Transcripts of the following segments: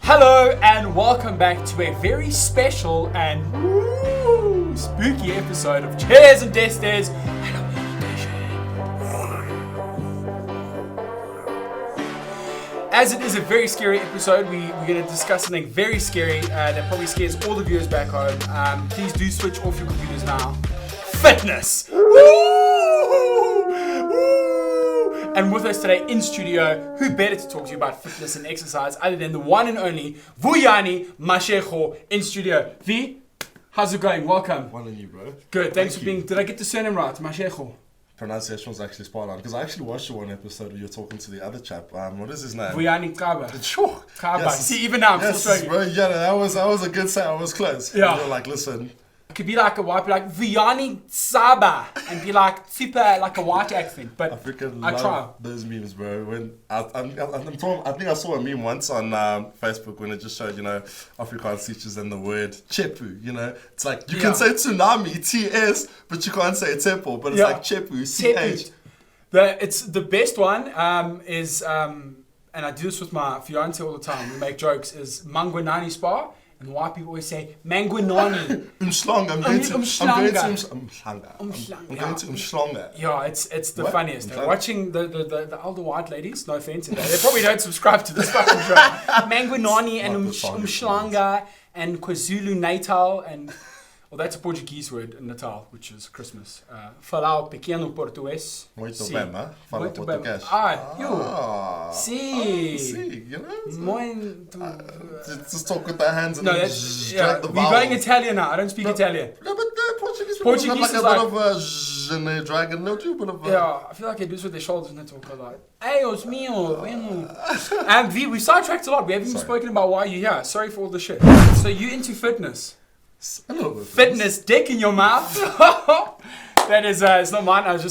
Hello and welcome back to a very special and spooky episode of Chairs and Desters Halloween Edition. As it is a very scary episode, we're going to discuss something very scary that probably scares all the viewers back home. Please do switch off your computers now. Fitness! And with us today in studio, who better to talk to you about fitness and exercise other than the one and only Vuyani V Mashego in studio. V, how's it going? Welcome. Well, and you, bro. Good, thanks for being. Did I get the surname right? Mashego. Pronunciation was actually spot on because I actually watched your one episode where you were talking to the other chap. What is his name? Vuyani Kaba. Sure. Kaba. Yes. See, even now I'm yes, still struggling. bro. Yeah, that was a good say. I was close. Yeah. You were like, listen. It could be like a white, be like Vuyani Saba, and be like super like a white accent. But I freaking I love try. those memes, bro. When I think I saw a meme once on Facebook when it just showed, Afrikaans teachers and the word chepu. It's like you can say tsunami, TS, but you can't say temple. But it's like chepu, CH. It's the best one is and I do this with my fiance all the time. We make jokes. Is Mangwenani Spa. And white people always say, Mangwenani. Umschlanga. I'm going to Umschlanga. Yeah, it's the funniest. Watching the older white ladies, no offense, they probably don't subscribe to this fucking show. Mangwenani and Umschlanga and KwaZulu Natal and... Well, that's a Portuguese word in Natal, which is Christmas. Falar pequeno português. Muito bem, né? Fala português. See, Muito. Just talk with their hands and drag the vowels. We're going Italian now. I don't speak Italian. No, but Portuguese like is a bit of a dragon, no, too, but of a... Yeah, I feel like they do this with their shoulders and they talk like, hey, it's me, and V, we sidetracked a lot. We haven't even spoken about why you're here. Sorry for all the shit. So you into fitness? A little bit. Fitness, dick in your mouth. That is, it's not mine. I've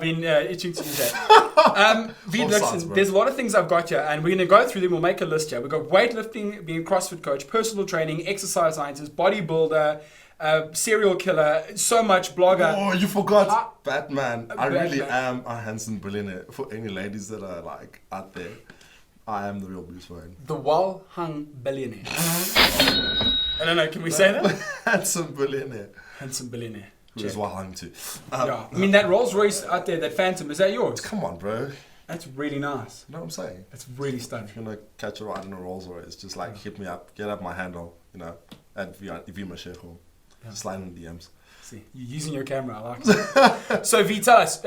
been itching to use that. V, listen, there's a lot of things I've got here, and we're going to go through them. We'll make a list here. We've got weightlifting, being a CrossFit coach, personal training, exercise scientist, bodybuilder, serial killer, so much blogger. Oh, you forgot Batman. I really am a handsome billionaire. For any ladies that are like out there, I am the real Bruce Wayne. The well-hung billionaire. I don't know, can we say that? Handsome billionaire. Handsome billionaire. Who is well hung too. Yeah. I mean, that Rolls Royce out there, that Phantom, is that yours? Come on, bro. That's really nice. You know what I'm saying? That's really stunning. If you're going to catch a ride in a Rolls Royce, just like hit me up, get up my handle, at Vuyani V Mashego. Just slide in the DMs. See, you're using your camera, I like it. So V, tell us,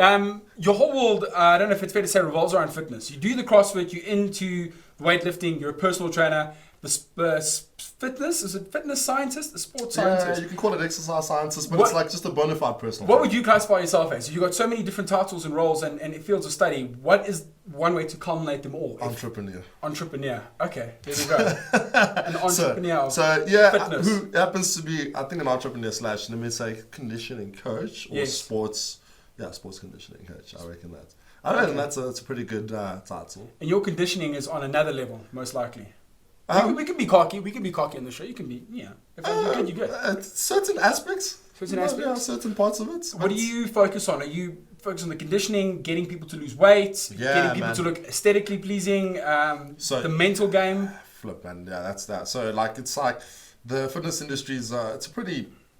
your whole world, I don't know if it's fair to say, revolves around fitness. You do the CrossFit, you're into weightlifting, you're a personal trainer. Fitness? Is it fitness scientist? A sports scientist? Yeah, you can call it exercise scientist, but it's like just a bona fide personal. What would you classify yourself as? You've got so many different titles and roles and fields of study. What is one way to culminate them all? Entrepreneur. Entrepreneur. Okay, there we go. An entrepreneur. Fitness. Who happens to be, I think, an entrepreneur / let me say, conditioning coach or sports conditioning coach. I reckon that. I reckon that's a pretty good title. And your conditioning is on another level, most likely. We can be cocky. We can be cocky on the show. You can be, If you're good, you're good. Certain aspects. Yeah, certain parts of it. What do you focus on? Are you focused on the conditioning, getting people to lose weight, getting people to look aesthetically pleasing, the mental game? Flip, man. Yeah, that's that. So, it's like the fitness industry is, it's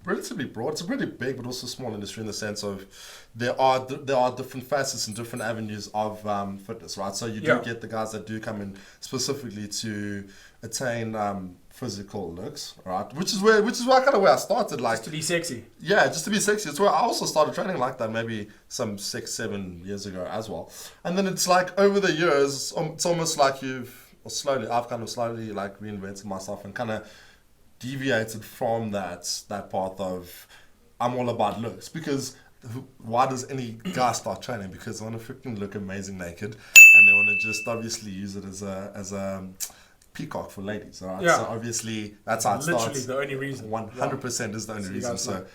relatively broad. It's a pretty big, but also small industry in the sense of there are different facets and different avenues of fitness, right? So you do get the guys that do come in specifically to attain physical looks, right? Which is where I started, like just to be sexy. Yeah, just to be sexy. It's where I also started training like that, maybe some 6-7 years ago as well. And then it's like over the years, it's almost like I've kind of slowly like reinvented myself and kind of deviated from that path of I'm all about looks, because why does any guy start training? Because they want to freaking look amazing naked, and they want to just obviously use it as a peacock for ladies, all right? Yeah. So obviously that's how it starts. Literally the only reason. 100% is the only reason. So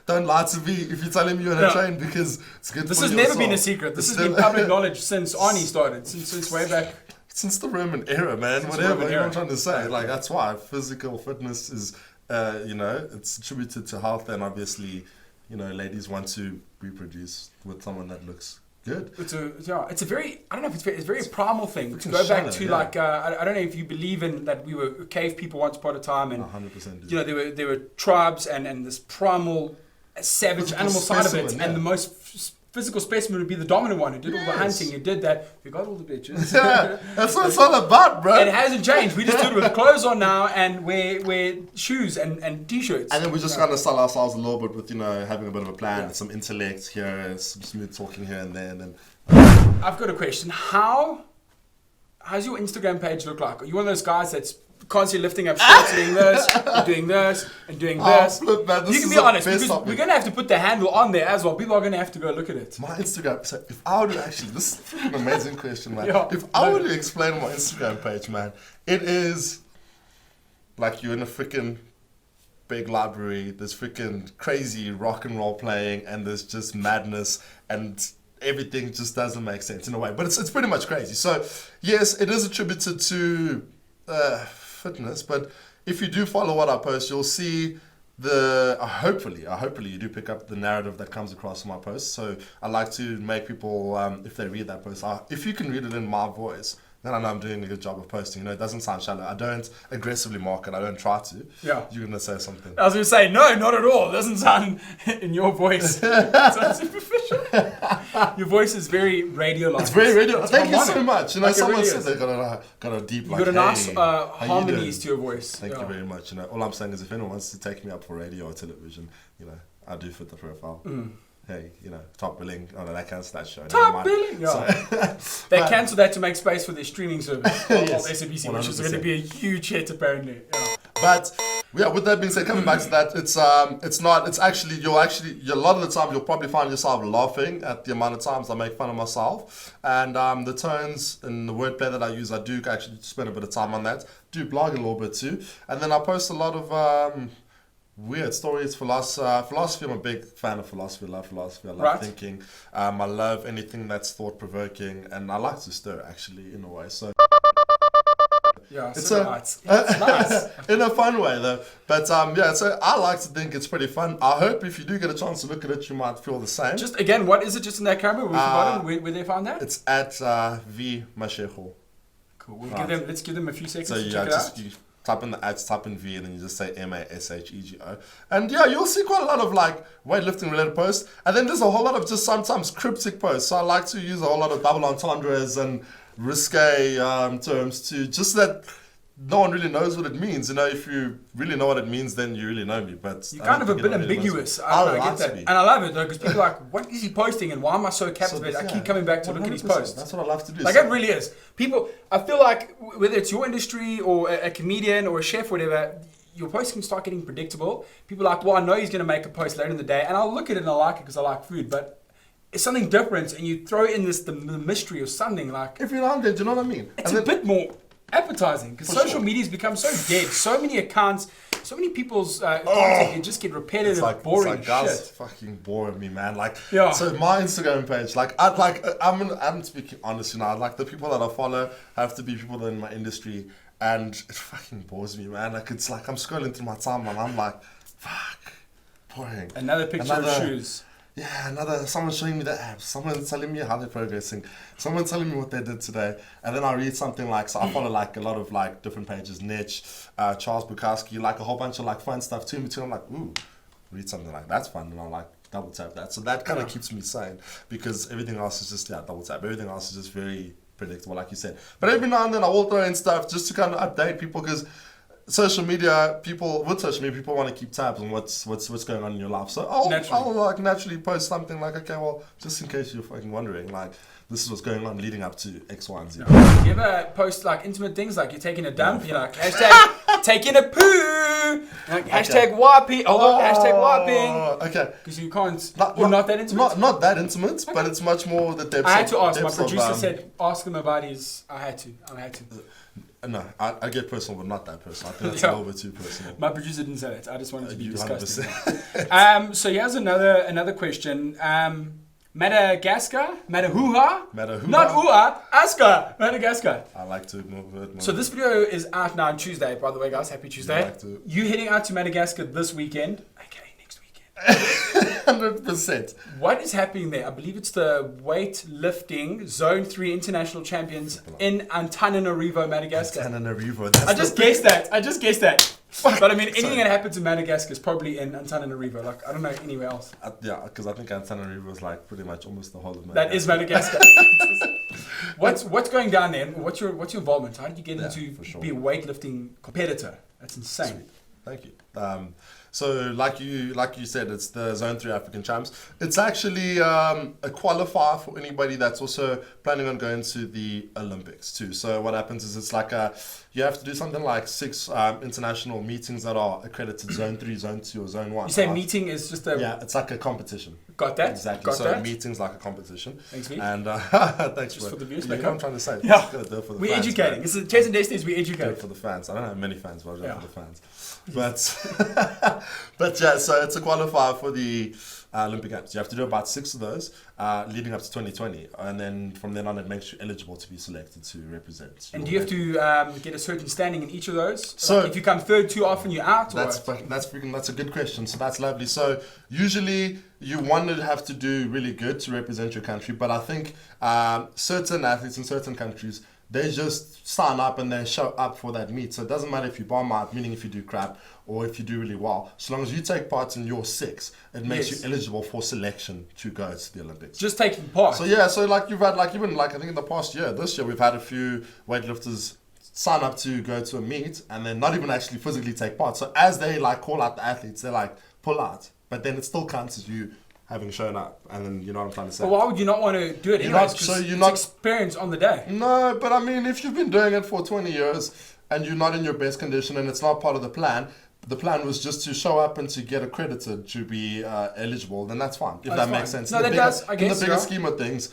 don't lie to me if you're telling me you're going to train, because it's good this for has your never soul. been a secret. This has been public knowledge since Arnie started, since way back. Since the Roman era, man. Since whatever you know what I'm trying to say. Like, that's why physical fitness is, it's attributed to health, and obviously, ladies want to reproduce with someone that looks Good. It's a very, I don't know if it's a very primal thing to go back to like, I don't know if you believe in that we were cave people once upon a time and 100%. You know, there were tribes and this primal savage Physical animal side of it, specimen, and the most physical specimen would be the dominant one who did all the hunting, who did that. We got all the bitches. Yeah, that's what it's all about, bro. It hasn't changed. We just do it with clothes on now and wear shoes and t-shirts. And then we're just going to sell ourselves a little bit with, you know, having a bit of a plan, some intellect here, some smooth talking here and there. And then I've got a question. How's your Instagram page look like? Are you one of those guys that's constantly lifting up shirts, doing this, and doing this, and doing this? Flip, man, you can be honest, because we're going to have to put the handle on there as well. People are going to have to go look at it. My Instagram, so if I were to actually, this is an amazing question, man. Yeah, if I were to explain my Instagram page, man, it is like you're in a freaking big library, there's freaking crazy rock and roll playing, and there's just madness, and everything just doesn't make sense in a way. But it's pretty much crazy. So, yes, it is attributed to fitness, but if you do follow what I post, you'll see hopefully you do pick up the narrative that comes across in my posts. So I like to make people, if they read that post, if you can read it in my voice, then I know I'm doing a good job of posting. You know, it doesn't sound shallow. I don't aggressively market. I don't try to. Yeah. You're going to say something. I was going to say, no, not at all. It doesn't sound in your voice. It sounds superficial. Your voice is very radio-like. It's very radio. Thank you so much. You know, like someone really said they got a deep, you got a nice harmonies to your voice. Thank you very much. You know, all I'm saying is if anyone wants to take me up for radio or television, you know, I do fit the profile. Hey, you know, top billing. Oh, no, they cancelled that show. Top billing? Yeah. So, they cancelled that to make space for their streaming service. Yes, SABC, which is going to be a huge hit, apparently. Yeah. But, yeah, with that being said, coming back to that, it's actually, a lot of the time, you'll probably find yourself laughing at the amount of times I make fun of myself. And the tones and the wordplay that I use, I do actually spend a bit of time on that. Do blog a little bit too. And then I post a lot of weird stories, philosophy. I'm a big fan of philosophy. I love philosophy. I love thinking. I love anything that's thought-provoking, and I like to stir, actually, in a way. So yeah, it's nice. In a fun way, though. But so I like to think it's pretty fun. I hope if you do get a chance to look at it, you might feel the same. Just again, what is it? Just in that camera? We've forgotten where they found that. It's at V Mashego. Cool. Let's give them a few seconds so to check it out. You type in the ads, type in V, and then you just say Mashego. And yeah, you'll see quite a lot of like weightlifting related posts. And then there's a whole lot of just sometimes cryptic posts. So I like to use a whole lot of double entendres and risque terms to just that no one really knows what it means. You know, if you really know what it means, then you really know me. But you're kind of a bit ambiguous. I get that. And I love it though, because people are like, what is he posting and why am I so captivated? I keep coming back to look at his posts. That's what I love to do. Like, it really is. People, I feel like whether it's your industry or a comedian or a chef or whatever, your posts can start getting predictable. People are like, well, I know he's going to make a post later in the day, and I'll look at it and I like it because I like food, but it's something different, and you throw in the mystery or something like. If you're hungry, do you know what I mean? It's a bit more appetizing because social media has become so dead. So many accounts, so many people's content, you just get repetitive, boring shit. Guys fucking boring me, man. Like, so my Instagram page, I'm speaking honestly now. Like, the people that I follow have to be people that are in my industry, and it fucking bores me, man. Like, it's like I'm scrolling through my timeline, and I'm like, fuck, boring. Another picture of shoes. Yeah, someone showing me the apps, someone telling me how they're progressing, someone telling me what they did today, and then I read something like, so I follow like a lot of like different pages, Niche, Charles Bukowski, like a whole bunch of like fun stuff too. I'm like, ooh, read something like that's fun, and I'll like double tap that. So that kind of keeps me sane, because everything else is just double tap. Everything else is just very predictable, like you said. But every now and then I will throw in stuff just to kind of update people, because social media people want to keep tabs on what's going on in your life. So I'll like naturally post something like, okay, well, just in case you're fucking wondering, like, this is what's going on leading up to X, Y, and Z. You ever post like intimate things, like you're taking a dump, you're like, hashtag taking a poo, like, hashtag wiping, hashtag wiping. Okay. Because you can't, you're not that intimate? Not that intimate, but it's much more the depths. I had to ask, my producer said, ask him about his, I had to. No, I get personal, but not that personal. I think that's a little bit too personal. My producer didn't say that. I just wanted to be disgusting. So here's another question. Madagascar? Madahuha? Not Ua, Aska. Madagascar. I like to ignore it. So this video is out now on Tuesday, by the way, guys. Happy Tuesday. You heading out to Madagascar this weekend? Okay, next weekend. 100%. What is happening there? I believe it's the weightlifting Zone 3 international champions in Antananarivo, Madagascar. Antananarivo. I just guessed that. But I mean, anything that happens in Madagascar is probably in Antananarivo. Like, I don't know anywhere else. Yeah, because I think Antananarivo is like pretty much almost the whole of Madagascar. That is Madagascar. What's going down there? What's your involvement? How did you get into be a weightlifting competitor? That's insane. Sweet. Thank you. So like you said, it's the Zone 3 African Champs. It's actually a qualifier for anybody that's also planning on going to the Olympics too. So what happens is it's like you have to do something like 6 international meetings that are accredited Zone 3, Zone 2 or Zone 1. You say meeting is just a... Yeah, it's like a competition. Got that? Exactly. Got so that. meeting's like a competition. Thanks, Vee. And thanks just for the views. You know what I'm trying to say. Yeah. Do it for the we're fans, educating. It's the Chase and Destinies, we educate. Do it for the fans. I don't have many fans, but I do it for the fans. But yeah, so it's a qualifier for the Olympic Games. You have to do about 6 of those leading up to 2020, and then from then on it makes you eligible to be selected to represent. And do you have to get a certain standing in each of those? So like if you come third too often, you're out. That's a good question. So that's lovely. So usually you want to have to do really good to represent your country, but I think certain athletes in certain countries, they just sign up and they show up for that meet. So it doesn't matter if you bomb out, meaning if you do crap, or if you do really well. So long as you take part in your 6, it makes you eligible for selection to go to the Olympics. Just taking part. So yeah, so like you've had like even like I think in the past year, this year we've had a few weightlifters sign up to go to a meet and then not even actually physically take part. So as they like call out the athletes, they like pull out, but then it still counts as you having shown up, and then you know what I'm trying to say. But why would you not want to do it anyways? Because it's experience on the day. No, but I mean, if you've been doing it for 20 years and you're not in your best condition and it's not part of the plan was just to show up and to get accredited to be eligible, then that's fine, if that makes sense. No, that does, I guess. In the bigger scheme of things,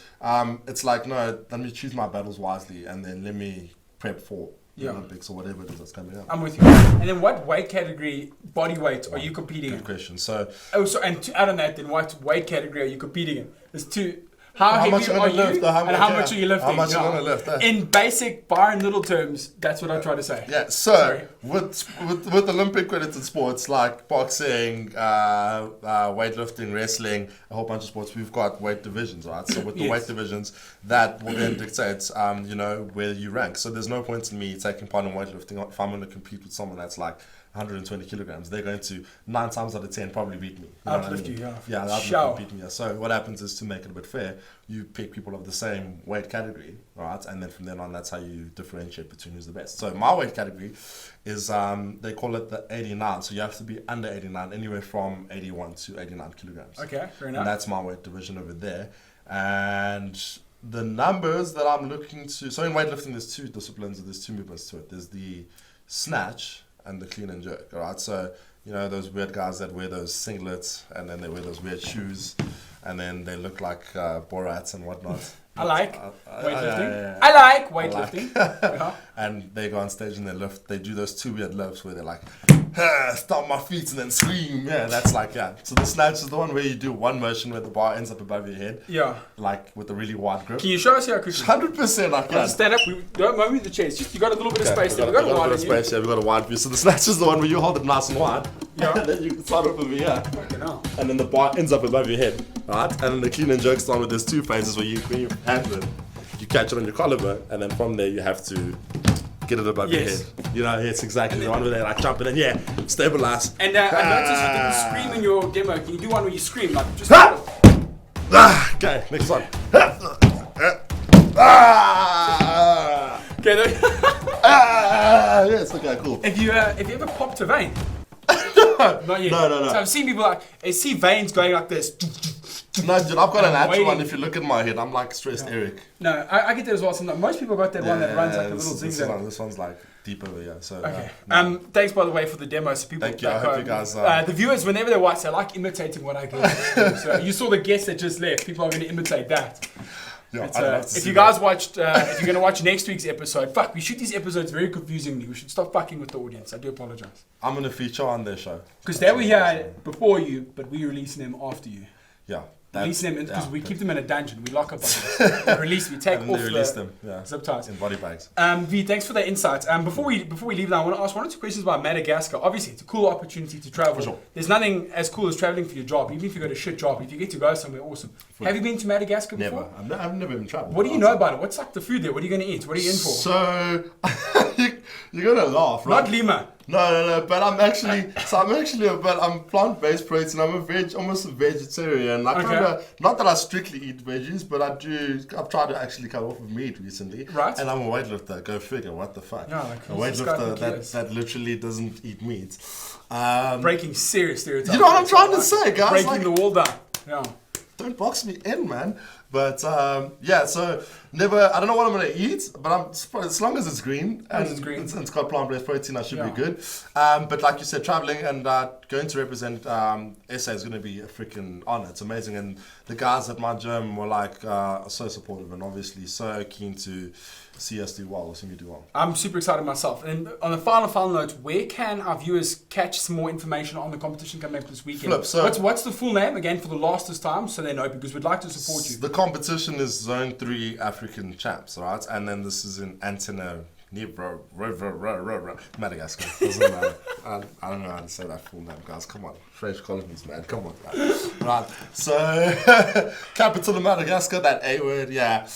it's like, no, let me choose my battles wisely and then let me prep for the Olympics or whatever it is that's coming up. I'm with you. And then what weight category, body weight, are you competing in? Good question. So, and to add on that, then what weight category are you competing in? There's 2. How heavy much are you lift, and how much are you lifting? How much are you going to lift? In basic bar and little terms, that's what I'm trying to say. Yeah, so with Olympic accredited sports like boxing, weightlifting, wrestling, a whole bunch of sports, we've got weight divisions, right? So with the weight divisions, that will then dictate, where you rank. So there's no point in me taking part in weightlifting if I'm going to compete with someone that's like 120 kilograms. They're going to 9 times out of 10 probably beat me. Outlift you, yeah. Yeah, outlift beat me. So what happens is, to make it a bit fair, you pick people of the same weight category, right? And then from then on, that's how you differentiate between who's the best. So my weight category is, they call it the 89. So you have to be under 89, anywhere from 81 to 89 kilograms. Okay, fair enough. And that's my weight division over there. And the numbers that I'm looking to... So in weightlifting, there's 2 disciplines, there's 2 movements to it. There's the snatch and the clean and jerk, all right? So, you know, those weird guys that wear those singlets and then they wear those weird shoes and then they look like Borats and whatnot. I like weightlifting. I like weightlifting. And they go on stage and they do those 2 weird lifts where they're like, stomp my feet and then scream. Yeah, that's like, So the snatch is the one where you do one motion where the bar ends up above your head. Yeah. Like with a really wide grip. Can you show us how quickly? 100% I can. Stand up. Don't move the chest. Just, you got a little bit of space there. We've got a wide space. Yeah, we've got a wide view. So the snatch is the one where you hold it nice and wide. Yeah. And then you can start off with and then the bar ends up above your head. Right? And then the clean and jerk is the one where there's 2 phases where you handle it. You catch it on your collarbone, and then from there you have to get it above your head. You know, it's exactly the one where they like jump and then stabilize. And I noticed you didn't scream in your demo. Can you do one where you scream like just? Okay, next one. Okay. Yes. Okay. Cool. If you ever popped a vein? Not yet. No. So I've seen people I see veins going like this. No, dude, I've got an actual one. If you look at my head, I'm like stressed Eric. No, I get that as well. Sometimes. Most people got that one that runs like a little zigzag. This one's like deep over here. So okay. Thanks by the way for the demo. So people. Thank you. I hope you guys. The viewers, whenever they watch, they like imitating what I do. So you saw the guest that just left. People are going to imitate that. Yeah, if you guys watched, if you're going to watch next week's episode, we shoot these episodes very confusingly. We should stop fucking with the audience. I do apologize. I'm going to feature on their show. Because they were here before you, but we're releasing them after you. Yeah. Releasing them because we keep them in a dungeon. We lock up on them. We take off the zip ties. In body bags. V, thanks for that insight. Before we leave now, I want to ask one or two questions about Madagascar. Obviously, it's a cool opportunity to travel. For sure. There's nothing as cool as traveling for your job, even if you got a shit job. If you get to go somewhere awesome. Have you been to Madagascar before? Never. I've never even traveled. What do you know about it? What's like the food there? What are you going to eat? What are you in for? So, you're going to laugh, right? Not Lima. No, but I'm plant-based protein. I'm almost a vegetarian. Not that I strictly eat veggies, but I've tried to actually come off of meat recently. Right. And I'm a weightlifter. Go figure, what the fuck? Yeah, a weightlifter that literally doesn't eat meat. Breaking serious stereotypes. You know what I'm trying to say, guys? Breaking the wall down. Yeah. Don't box me in, man. But so never. I don't know what I'm gonna eat, but as long as it's green and it's got plant-based protein, I should be good. But like you said, traveling and going to represent SA is gonna be a freaking honor. It's amazing, and the guys at my gym were like so supportive and obviously so keen to see us do well, or see me do well. I'm super excited myself. And on the final note, where can our viewers catch some more information on the competition coming up this weekend? So what's the full name again for the lastest time, so they know, because we'd like to support you. The competition is Zone 3 African Champs, right? And then this is in Antananarivo, Madagascar. Doesn't matter. I don't know how to say that full name, guys. Come on. French colonies, man. Come on. Right. So, capital of Madagascar, that A word, yeah.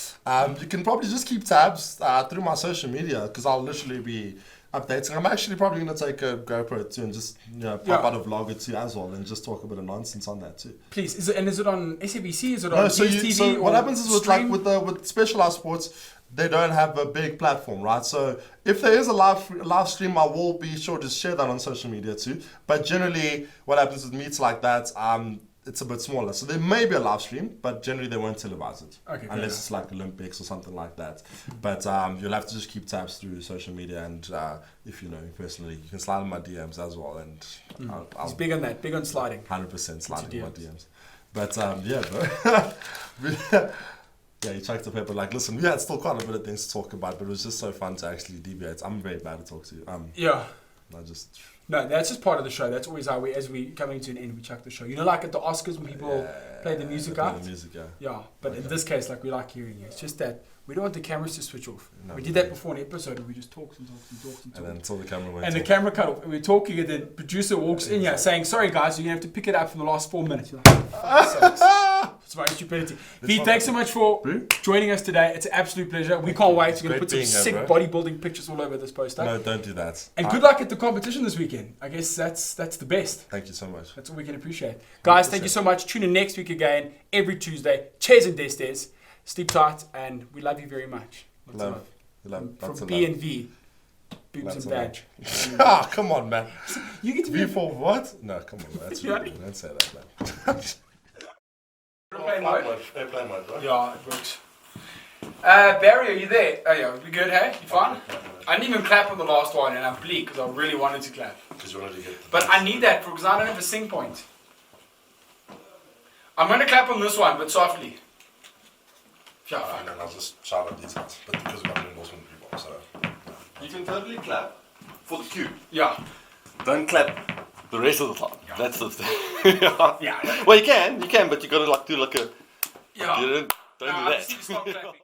You can probably just keep tabs through my social media, because I'll literally be updating. I'm actually probably going to take a GoPro too and just pop out a vlog or two as well and just talk a bit of nonsense on that too. Please, is it on SABC? Is it on TV? So what happens is with specialized sports, they don't have a big platform, right? So if there is a live stream, I will be sure to share that on social media too. But generally, what happens with meets like that, it's a bit smaller. So there may be a live stream, but generally they won't televise it. Okay, unless it's like Olympics or something like that. But you'll have to just keep tabs through social media, and if you know me personally, you can slide in my DMs as well. And He's big on that, big on sliding. 100% sliding in my DMs. But bro. Yeah, you chucked the paper. Like, listen, we had still quite a bit of things to talk about, but it was just so fun to actually deviate. I'm very bad to talk to you. No, that's just part of the show. That's always how as we coming to an end, we chuck the show. You know, like at the Oscars when people play the music out? Yeah, but in this case, like, we like hearing you. It's just that we don't want the cameras to switch off. We did that before an episode and we just talked and talked. And then until the camera went and the camera cut off. And we're talking and the producer walks in here saying, sorry guys, you're going to have to pick it up from the last 4 minutes. You're like, it's my stupidity. Pete, thanks so much for joining us today. It's an absolute pleasure. We can't wait. We're going to put some sick bodybuilding pictures all over this poster. No, don't do that. And good luck at the competition this weekend. I guess that's the best. Thank you so much. That's all we can appreciate. Guys, thank you so much. Tune in next week again, every Tuesday. Cheers and Destes. Sleep tight, and we love you very much. Love. From B and V. Boobs and badge. Come on, man. You get to V for what? No, come on, man. That's really good. Don't say that, man. Play mode? Play mode, right? Yeah, it works. Barry, are you there? Oh yeah, we good, hey? You fine? I didn't even clap on the last one, and I'm bleak because I really wanted to clap. Because you wanted to get. But I need that because I don't have a sing point. I'm going to clap on this one, but softly. Yeah, and then I'll just shout out details. But because we've got endorsement people, so. You can totally clap for the cue. Yeah. Don't clap the rest of the time. Yeah. That's the thing. Yeah. Well, you can, but you gotta do like a. Yeah. You don't do that. I just need to stop clapping.